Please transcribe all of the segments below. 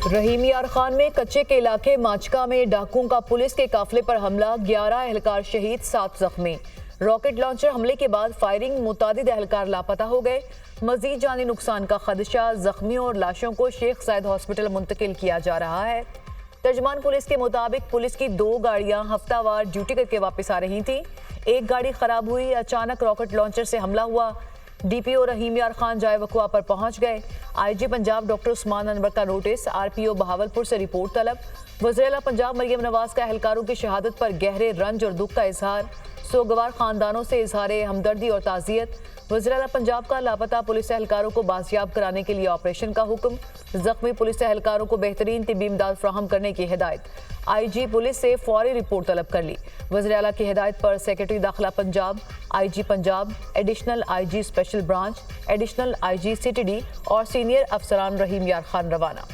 रहीम यार खान में कच्चे के इलाके माचका में डाकुओं का पुलिस के काफिले पर हमला, 11 एहलकार शहीद, 7 जख्मी। रॉकेट लॉन्चर हमले के बाद फायरिंग, मुतादिद एहलकार लापता हो गए। मजीद जानी नुकसान का खदशा, जख्मियों और लाशों को शेख जायद हॉस्पिटल मुंतकिल किया जा रहा है। तर्जमान पुलिस के मुताबिक पुलिस की 2 गाड़ियां हफ्तावार ड्यूटी करके वापस आ रही थीं। एक गाड़ी खराब हुई, अचानक रॉकेट लॉन्चर से हमला हुआ। डीपीओ रहीम यार खान जाए वकुआ पर पहुंच गए। आईजी पंजाब डॉक्टर उस्मान अनवर का नोटिस, आरपीओ बहावलपुर से रिपोर्ट तलब। वज़ीर-ए-आला पंजाब मरियम नवाज का एहलकारों की शहादत पर गहरे रंज और दुख का इजहार, सोगवार खानदानों से इजहार हमदर्दी और ताज़ियत। वज़ीर-ए-आला पंजाब का लापता पुलिस एहलकारों को बाजियाब कराने के लिए ऑपरेशन का हुक्म, जख्मी पुलिस एहलकारों को बेहतरीन तिब्बी इमदाद फराहम करने की हिदायत। आईजी पुलिस से फौरी रिपोर्ट तलब कर ली। वज़ीर-ए-आला की हिदायत पर सेक्रेटरी दाखिला Punjab, IG Punjab, additional IG special branch, additional IG CTD और सीनियर अफसरान रहीम यार खान रवाना।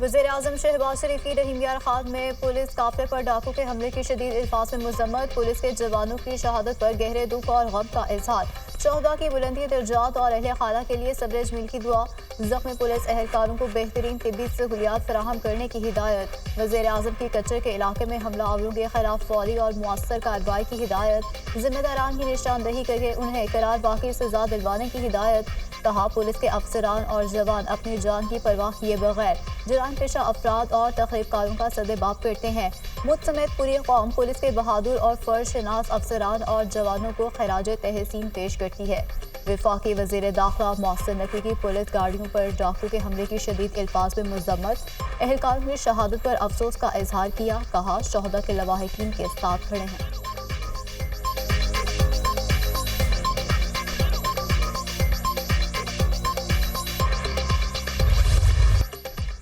वज़ीर-ए-आज़म शहबाज शरीफ की रहीम यार खान में पुलिस काफिले पर डाकू के हमले की शदीद अल्फाज में मजम्मत, पुलिस के जवानों की शहादत पर गहरे दुख और गम का इजहार। शहदा की बुलंदी दर्जात और अहले खाना के लिए सब्र जमील की दुआ। जख्मी पुलिस एहलकारों को बेहतरीन तिब्बी सहूलियात फराहम करने की हिदायत। वज़ीर-ए-आज़म की कचरे के इलाके में हमला आवरों के खिलाफ फौरी और मुअस्सर कार्रवाई की हिदायत। जिम्मेदारान की निशानदही करके उन्हें करार वाकई सजा दिलवाने की हिदायत। कहा, पुलिस के अफसरान और जवान अपनी जान की परवाह किए बगैर जराइम पेशा अफराद और तखरीबकारों का सदेबाप करते हैं। मुल्क समेत पूरी कौम पुलिस के बहादुर और फर्जशनास अफसरान और जवानों को खराज तहसीन पेश करती है। वफाकी वज़ीर दाखिला मोहसिन नकवी की पुलिस गाड़ियों पर डाकू के हमले की शदीद अल्फाज में मजम्मत, एहलकारों की शहादत पर अफसोस का इजहार किया। कहा, शहदा के लवाहिकीन के साथ खड़े हैं।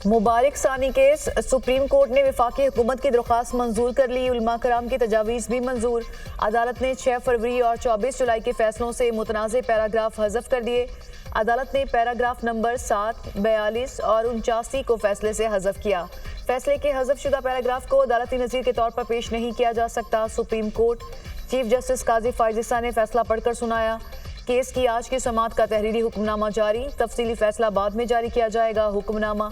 मुबारक सानी केस, सुप्रीम कोर्ट ने वफाकी हुकूमत की दरख्वास्त मंजूर कर ली। उलमा कराम की तजावीज़ भी मंजूर। अदालत ने 6 फरवरी और 24 जुलाई के फैसलों से मुतनाज़े पैराग्राफ हज़फ कर दिए। अदालत ने पैराग्राफ नंबर 7, 42 और 89 को फैसले से हज़फ किया। फैसले के हज़फ शुदा पैराग्राफ को अदालती नज़ीर के तौर पर पेश नहीं किया जा सकता। सुप्रीम कोर्ट चीफ जस्टिस काजी फायजिसा ने फैसला पढ़कर सुनाया। केस की आज की समाअत का तहरीरी हुक्मनामा जारी, तफसीली फैसला बाद में जारी किया जाएगा। हुक्मनामा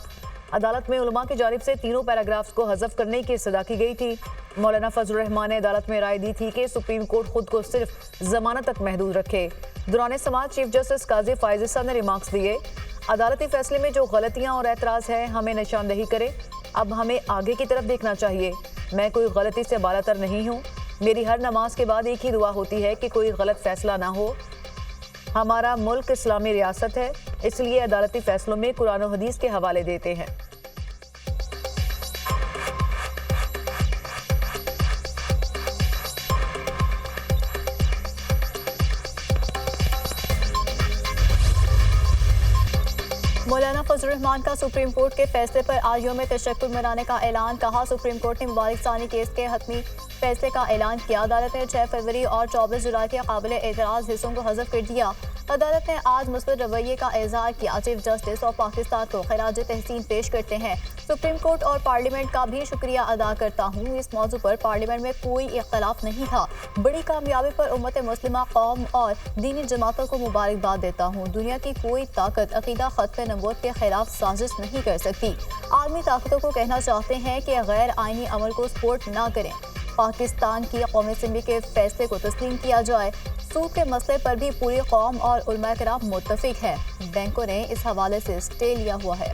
अदालत में उलमा की जानिब से तीनों पैराग्राफ्स को हज़फ करने की सदा की गई थी। मौलाना फजलुर रहमान ने अदालत में राय दी थी कि सुप्रीम कोर्ट खुद को सिर्फ जमानत तक महदूद रखे। दौरान समाअत चीफ जस्टिस काजी फायजिसा ने रिमार्क्स दिए, अदालती फैसले में जो गलतियां और एतराज़ है हमें निशानदही करें। अब हमें आगे की तरफ देखना चाहिए। मैं कोई गलती से बालातर नहीं हूँ। मेरी हर नमाज के बाद एक ही दुआ होती है कि कोई गलत फैसला ना हो। हमारा मुल्क इस्लामी रियासत है, इसलिए अदालती फैसलों में कुरान और हदीस के हवाले देते हैं। मौलाना फजलुर रहमान का सुप्रीम कोर्ट के फैसले पर आज यौम तशक्कुर मनाने का ऐलान। कहा, सुप्रीम कोर्ट ने मुबारक सानी केस के हतमी फैसले का ऐलान किया। अदालत ने 6 फरवरी और 24 जुलाई के काबिल एतराज़ हिस्सों को हज़फ कर दिया। अदालत ने आज मुस्बत रवैये का इज़हार किया। चीफ जस्टिस ऑफ पाकिस्तान को खराज तहसीन पेश करते हैं। सुप्रीम कोर्ट और पार्लियामेंट का भी शुक्रिया अदा करता हूँ। इस मौजू पर पार्लियामेंट में कोई इख्तलाफ नहीं था। बड़ी कामयाबी पर उम्मत मुस्लिमा कौम और दीनी जमातों को मुबारकबाद देता हूँ। दुनिया की कोई ताकत अकीदा खत्म नबूवत के खिलाफ साजिश नहीं कर सकती। आलमी ताकतों को कहना चाहते हैं कि गैर आइनी अमल को सपोर्ट ना करें। पाकिस्तान की कौमी असम्बली के फैसले को तस्लीम किया जाए। सूद के मसले पर भी पूरी कौम और उलमा कराम मुत्तफिक है। बैंकों ने इस हवाले से स्टे लिया हुआ है।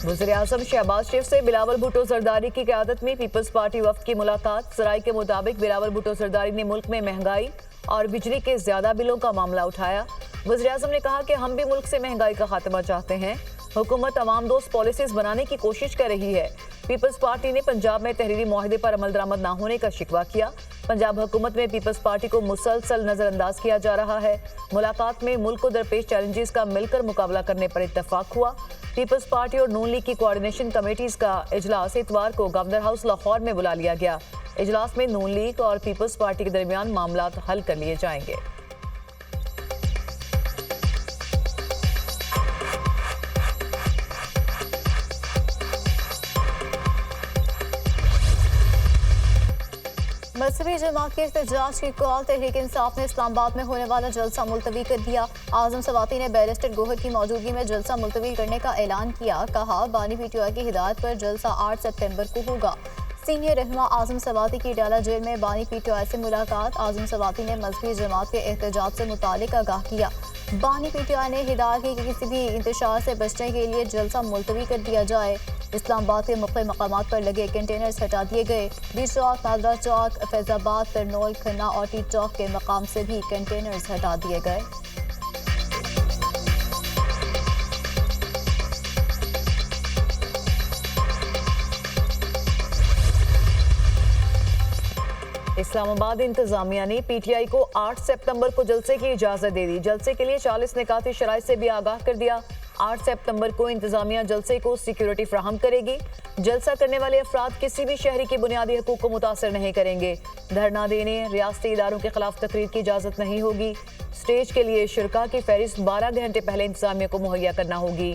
वज़ीर-ए-आज़म शहबाज शरीफ से बिलावल भुट्टो जरदारी की क़यादत में पीपल्स पार्टी वफ्द की मुलाकात। ज़राए के मुताबिक बिलावल भुट्टो जरदारी ने मुल्क में महंगाई और बिजली के ज्यादा बिलों का मामला उठाया। वज़ीर-ए-आज़म ने कहा कि हम भी मुल्क से महंगाई का खात्मा चाहते हैं। हुकूमत अवाम दोस्त पॉलिसीज बनाने की कोशिश कर रही है। पीपल्स पार्टी ने पंजाब में तहरीरी मुआहदे पर अमल दरामद न होने का शिकवा किया। पंजाब हुकूमत में पीपल्स पार्टी को मुसलसल नजरअंदाज किया जा रहा है। मुलाकात में मुल्क को दरपेश चैलेंजेस का मिलकर मुकाबला करने पर इत्तफाक हुआ। पीपल्स पार्टी और नून लीग की कोऑर्डिनेशन कमेटीज का इजलास इतवार को गवर्नर हाउस लाहौर में बुला लिया गया। इजलास में नून लीग और पीपल्स पार्टी के दरमियान मामला हल कर लिए जाएंगे। मजहबी जमात के एहतजाज की कॉल तहरीक इंसाफ ने इस्लामाबाद में होने वाला जलसा मुलतवी कर दिया। आजम सवाती ने बैरिस्टर गोहर की मौजूदगी में जलसा मुलतवी करने का ऐलान किया। कहा बानी पीटीआई की हिदायत पर जलसा 8 सितंबर को होगा। सीनियर रहनुमा आजम सवाती की डाला जेल में बानी पीटीआई से मुलाकात। आजम सवाती ने मजहबी जमात के एहतजाज से मुतालिक आगाह किया। बानी पीटीआई ने हिदायत की कि किसी भी इंतशार से बचने के लिए जलसा मुलतवी कर दिया जाए। इस्लामाबाद के मुख्तलिफ मकामात पर लगे कंटेनर्स हटा दिए गए। डी चौक, नादरा चौक, फैजाबाद, तरनोल, खन्ना और टी चौक के मकाम से भी कंटेनर्स हटा दिए गए। इस्लामाबाद इंतजामिया ने पीटीआई को 8 सितंबर को जलसे की इजाजत दे दी। जलसे के लिए 40 निकाती शराइत से भी आगाह कर दिया। 8 सितंबर को इंतजामिया जलसे को सिक्योरिटी फ्राहम करेगी। जलसा करने वाले अफराद किसी भी शहरी के बुनियादी हकूक को मुतासर नहीं करेंगे। धरना देने, रियासती इदारों के खिलाफ तकरीर की इजाजत नहीं होगी। स्टेज के लिए शुरका की फहरिस्त 12 घंटे पहले इंतजामिया को मुहैया करना होगी।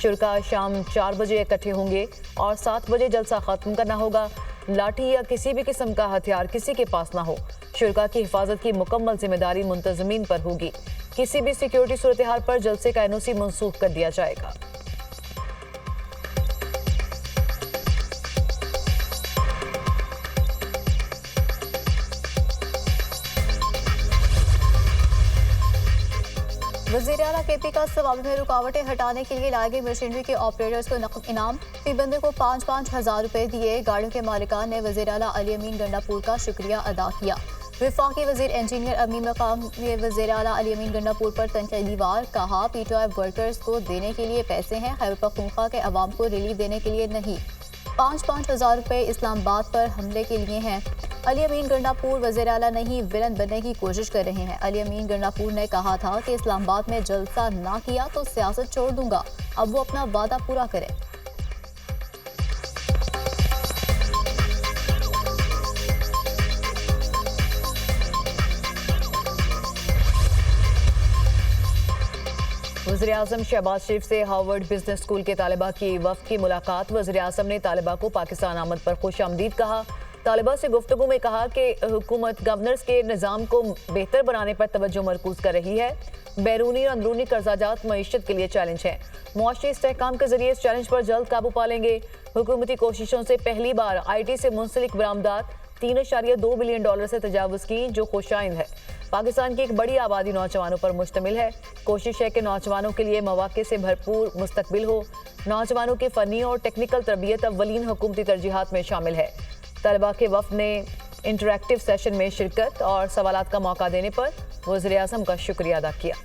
शुरका शाम 4 बजे इकट्ठे होंगे और 7 बजे जलसा खत्म करना होगा। लाठी या किसी भी किस्म का हथियार किसी के पास ना हो। शुरका की हिफाजत की मुकम्मल जिम्मेदारी मुंतजमीन पर होगी। किसी भी सिक्योरिटी सूरत हाल पर जलसे का एनओसी मनसूख कर दिया जाएगा। वज़ीर-ए-आला केपी का सवालों में रुकावटें हटाने के लिए लाई गई मशीनरी के ऑपरेटर्स को नकद इनाम। फी बंदे को 5-5 हज़ार रुपए दिए। गाड़ियों के मालिकान ने वज़ीर-ए-आला अली अमीन गंडापुर का शुक्रिया अदा किया। वफाकी वज़ीर इंजीनियर अमी मकाम ने वज़ीर-ए-आला अली अमीन गंडापुर पर तनकीदी वार कहा, पीटीआई वर्कर्स को देने के लिए पैसे हैं, खैबर पख्तूनख्वा के अवाम को रिलीफ देने के लिए नहीं। 5-5 हज़ार रुपए इस्लामाबाद पर हमले के लिए हैं। अली अमीन गंडापुर वज़ीर-ए-आला नहीं विलन बनने की कोशिश कर रहे हैं। अली अमीन गंडापुर ने कहा था कि इस्लामाबाद में जलसा ना किया तो सियासत छोड़ दूंगा। अब वो अपना वादा पूरा करें। वज़ीर-ए-आज़म शहबाज शरीफ से हार्वर्ड बिजनेस स्कूल के तालिबा की वफ़द की मुलाकात। वज़ीर-ए-आज़म ने तालिबा को पाकिस्तान आमद पर खुशामदीद कहा। तालिबा से गुफ्तगू में कहा कि हुकूमत गवर्नर्स के निज़ाम को बेहतर बनाने पर तवज्जो मरकूज कर रही है। बैरूनी और अंदरूनी कर्जाजात मईशत के लिए चैलेंज है। मुआशी इस्तेहकाम के जरिए इस चैलेंज पर जल्द काबू पा लेंगे। हुकूमती कोशिशों से पहली बार IT से मुंसलिक बरामदात 3.2 बिलियन डॉलर से तजावुज़ की, जो खुशाइंद है। पाकिस्तान की एक बड़ी आबादी नौजवानों पर मुश्तमिल है। कोशिश है कि नौजवानों के लिए मौक़े से भरपूर मुस्तकबिल हो। नौजवानों की फ़नी और टेक्निकल तरबियत अव्वलीन हुकूमती तरजीहात में शामिल है। तलबा के वफ़द ने इंटरैक्टिव सेशन में शिरकत और सवालात का मौका देने पर वज़ीर-ए-आज़म का शुक्रिया अदा किया।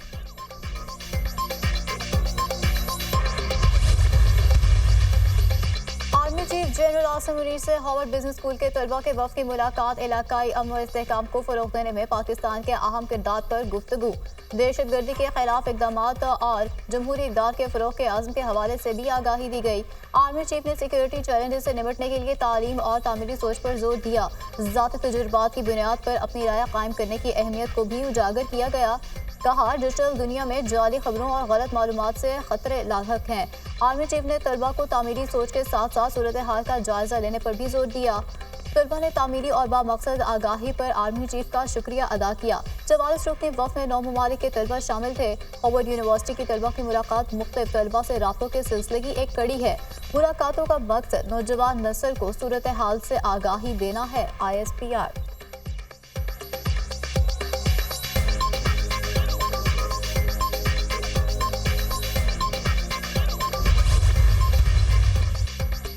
Army chief general Asim Munir से हार्वर्ड बिजनेस स्कूल के तलबा के वफ़द की मुलाकात। इलाकाई अमन और इस्तेहकाम को फ़रोग़ देने में पाकिस्तान के अहम किरदार पर गुफ्तगू। दहशतगर्दी के खिलाफ इक़दाम और जमहूरी इक़दार के फ़रोग़ के आज़म के हवाले से भी आगाही दी गई। आर्मी चीफ ने सिक्योरिटी चैलेंजेस से निपटने के लिए तालीम और तामीरी सोच पर जोर दिया। ज़ाती तजुर्बात की बुनियाद पर अपनी राय कायम करने की अहमियत को भी उजागर किया गया। कहा, डिजिटल दुनिया में जाली खबरों और गलत मालूमात से खतरे लाक हैं। आर्मी चीफ ने तलबा को तामीरी सोच के साथ साथ सूरत हाल का जायजा लेने पर भी जोर दिया। तलबा ने तामीरी और बामकसद आगाही पर आर्मी चीफ का शुक्रिया अदा किया। 44 रुकनी वफ़द में 9 ममालिक के तलबा शामिल थे। हार्वर्ड यूनिवर्सिटी की तलबा की मुलाकात मुख्तलिफ तलबा से राब्तों के सिलसिले की एक कड़ी है। मुलाकातों का मकसद नौजवान नस्ल को सूरत हाल से आगाही देना है। ISPR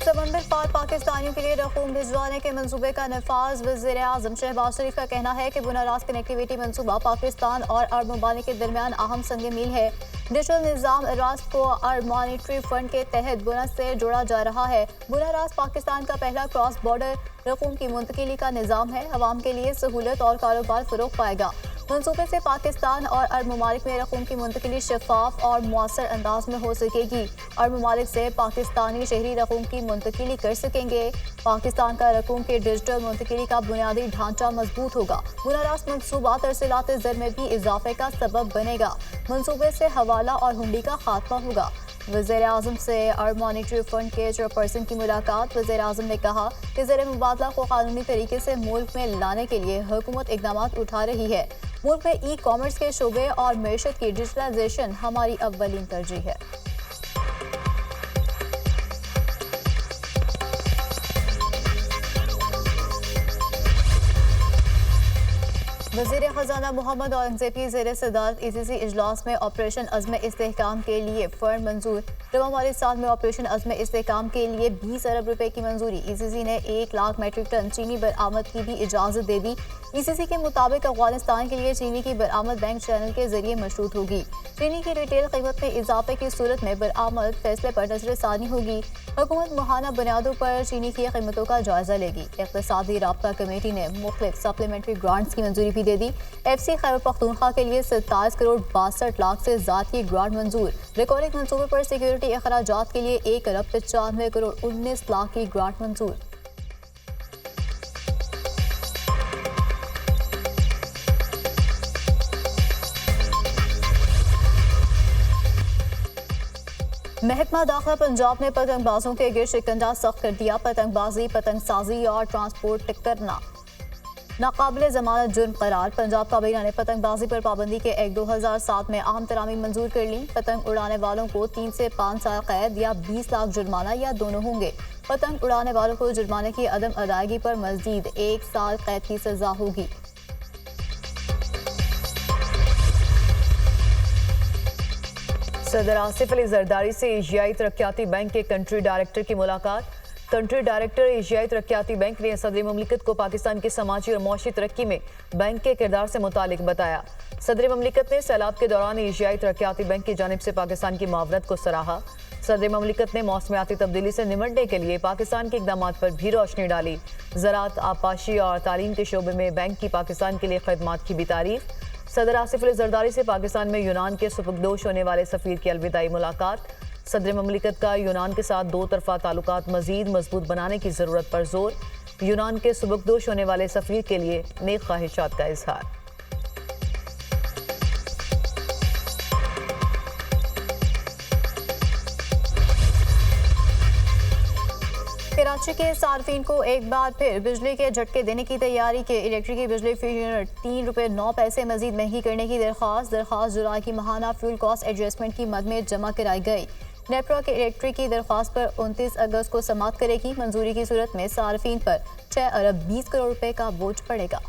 समंदर पार पाकिस्तानियों के लिए रकूम भिजवाने के मंसूबे का नफाज। वज़ीर-ए-आज़म शहबाज शरीफ का कहना है कि बुनारास कनेक्टिविटी मंसूबा पाकिस्तान और अरब ममालिक के दरमियान अहम संग मील है। डिजिटल निज़ाम रास को अरब मॉनिटरी फंड के तहत बुना से जोड़ा जा रहा है। बुनारास पाकिस्तान का पहला क्रॉस बॉर्डर रकूम की मुंतकिली का निज़ाम है। अवाम के लिए सहूलत और कारोबार फ़रोग़ पाएगा। मंसूबे से पाकिस्तान और अरब ममालिक में रकूम की मुंतकिली शफाफ और मुअस्सर अंदाज में हो सकेगी। अरब ममालिक से पाकिस्तानी शहरी रकूम की मुंतकिली कर सकेंगे। पाकिस्तान का रकूम के डिजिटल मुंतकिली का बुनियादी ढांचा मजबूत होगा। बुनारास मंसूबा तरसीलात ज़र में भी इजाफे का सबब बनेगा। मंसूबे से हवाला और हुंडी का खात्मा होगा। वज़ीर-ए-आज़म से अर्ब मॉनिटरी फंड के चेयरपर्सन की मुलाकात। वज़ीर-ए-आज़म ने कहा कि ज़र मुबादला को कानूनी तरीके से मुल्क में लाने के लिए हुकूमत इक़दाम उठा रही है। मुल्क में ई कॉमर्स के शोबे और मैशत की डिजिटलाइजेशन हमारी अव्वलीन तरजीह है। वज़ीर ख़जाना मोहम्मद औरंगज़ेब की ज़ेर सदारत ECC इजलास में ऑपरेशन अज़्म इस्तेहकाम के लिए फंड मंजूर। रवा माली साल में ऑपरेशन अज़्म इस्तेहकाम के लिए 20 अरब रुपए की मंजूरी। ECC ने 1 लाख मीट्रिक टन चीनी बरामद की भी इजाज़त दे दी। ECC के मुताबिक अफगानिस्तान के लिए चीनी की बरामद बैंक चैनल के जरिए मशरूत होगी। चीनी की रिटेल कीमत में इजाफे की सूरत में बरामद फैसले पर नजरसानी होगी। हुकूमत माहाना बुनियादों पर चीनी की कीमतों का जायजा लेगी। इक़्तिसादी राब्ता कमेटी ने मुख्तलिफ सप्लीमेंट्री ग्रांट्स की मंजूरी भी दे दी। FC खैबर पख्तूनख्वा के लिए 27 करोड़ 62 लाख से ज़्यादा की ग्रांट मंजूर। रिकॉर्डिंग मंसूबे पर सिक्योरिटी अखराजात के लिए 1 अरब 95 करोड़ 19 लाख की ग्रांट मंजूर। महकमा दाखिला पंजाब ने पतंगबाजों के गिर शिकंजा सख्त कर दिया। पतंगबाजी, पतंगसाजी और ट्रांसपोर्ट करना नाकाबिले जमानत जुर्म करार। पंजाब काबीना ने पतंगबाजी पर पाबंदी के एक्ट 2007 में अहम तरामीम मंजूर कर ली। पतंग उड़ाने वालों को 3 से 5 साल कैद या 20 लाख जुर्माना या दोनों होंगे। पतंग उड़ाने वालों को जुर्माने की अदम अदायगी पर मजीद 1 साल कैद की सजा होगी। सदर आसिफ अली जरदारी से एशियाई तरक्याती बैंक के कंट्री डायरेक्टर की मुलाकात। कंट्री डायरेक्टर एशियाई तरक्याती बैंक ने सदर ममलिकत को पाकिस्तान की समाजी और मौशी तरक्की में बैंक के किरदार से मुतालिक बताया। सदर ममलिकत ने सैलाब के दौरान एशियाई तरक्याती बैंक की जानिब से पाकिस्तान की मावनत को सराहा। सदर ममलिकत ने मौसमियाती तब्दीली से निमटने के लिए पाकिस्तान के इक़दामात पर भी रोशनी डाली। ज़राअत, आबपाशी और तालीम के शोबे में बैंक की पाकिस्तान के लिए खदमात की भी तारीफ। सदर आसिफ अली जरदारी से पाकिस्तान में यूनान के सुपुर्दोश होने वाले सफ़ीर की अलविदाई मुलाकात। सदर ममलिकत का यूनान के साथ 2 तरफ़ा ताल्लुकात मज़ीद मजबूत बनाने की ज़रूरत पर जोर। यूनान के सुपुर्दोश होने वाले सफ़ीर के लिए नेक ख्वाहिशात का इजहार। कराची के सार्फिन को एक बार फिर बिजली के झटके देने की तैयारी के इलेक्ट्रिक की बिजली फी यूनिट 3 रुपये 9 पैसे मजीद महंगी करने की दरख्वास्त जुलाई की माहाना फ्यूल कॉस्ट एडजस्टमेंट की मद में जमा कराई गई। नेपरा के इलेक्ट्रिक की दरख्वास्त पर 29 अगस्त को समाप्त करेगी। मंजूरी की सूरत में सार्फिन पर 6 अरब 20 करोड़ रुपए का बोझ पड़ेगा।